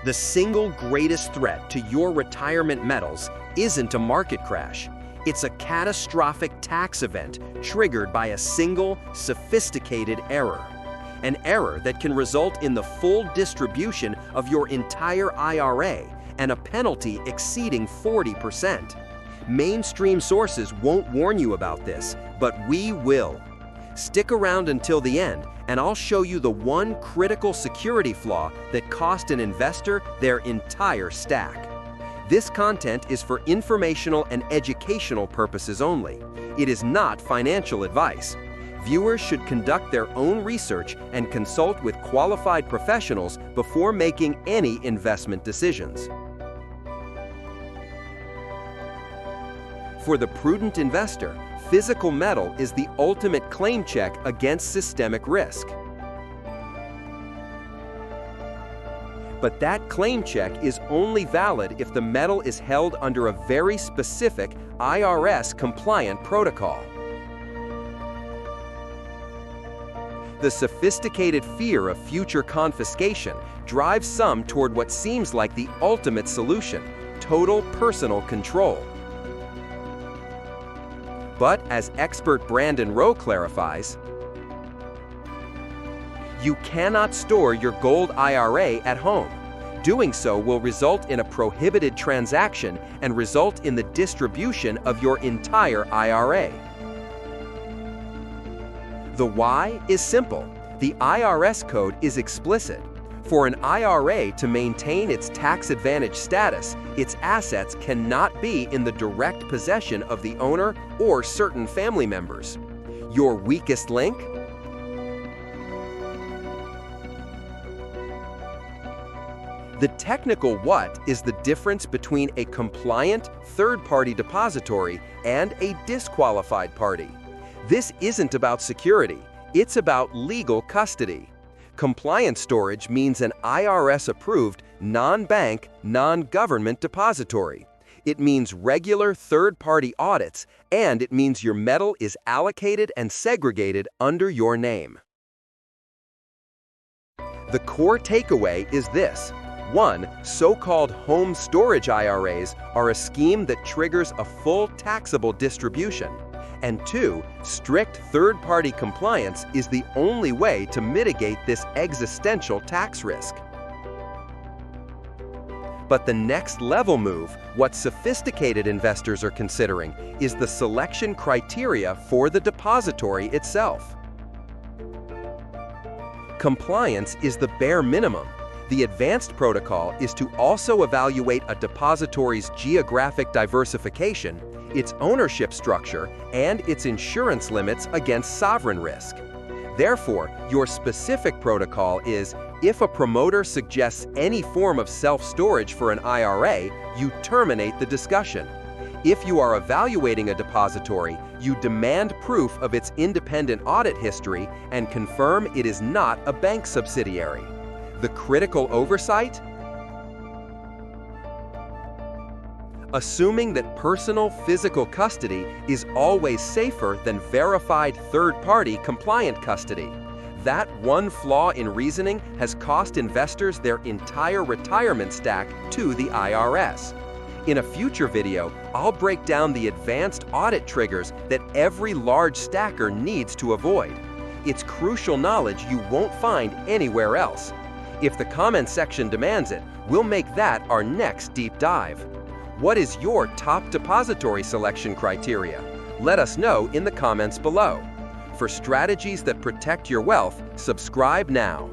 The single greatest threat to your retirement metals isn't a market crash. It's a catastrophic tax event triggered by a single, sophisticated error. An error that can result in the full distribution of your entire IRA and a penalty exceeding 40%. Mainstream sources won't warn you about this, but we will. Stick around until the end, and I'll show you the one critical security flaw that cost an investor their entire stack. This content is for informational and educational purposes only. It is not financial advice. Viewers should conduct their own research and consult with qualified professionals before making any investment decisions. For the prudent investor, physical metal is the ultimate claim check against systemic risk. But that claim check is only valid if the metal is held under a very specific IRS-compliant protocol. The sophisticated fear of future confiscation drives some toward what seems like the ultimate solution: total personal control. But as expert Brandon Rowe clarifies, you cannot store your gold IRA at home. Doing so will result in a prohibited transaction and result in the distribution of your entire IRA. The why is simple. The IRS code is explicit. For an IRA to maintain its tax advantage status, its assets cannot be in the direct possession of the owner or certain family members. Your weakest link? The technical what is the difference between a compliant third-party depository and a disqualified party. This isn't about security, it's about legal custody. Compliant storage means an IRS-approved, non-bank, non-government depository. It means regular third-party audits, and it means your metal is allocated and segregated under your name. The core takeaway is this. 1. So-called home storage IRAs are a scheme that triggers a full taxable distribution. And 2. Strict third-party compliance is the only way to mitigate this existential tax risk. But the next level move, what sophisticated investors are considering, is the selection criteria for the depository itself. Compliance is the bare minimum. The advanced protocol is to also evaluate a depository's geographic diversification, its ownership structure, and its insurance limits against sovereign risk. Therefore, your specific protocol is, if a promoter suggests any form of self-storage for an IRA, you terminate the discussion. If you are evaluating a depository, you demand proof of its independent audit history and confirm it is not a bank subsidiary. The critical oversight? Assuming that personal physical custody is always safer than verified third-party compliant custody. That one flaw in reasoning has cost investors their entire retirement stack to the IRS. In a future video, I'll break down the advanced audit triggers that every large stacker needs to avoid. It's crucial knowledge you won't find anywhere else. If the comment section demands it, we'll make that our next deep dive. What is your top depository selection criteria? Let us know in the comments below. For strategies that protect your wealth, subscribe now.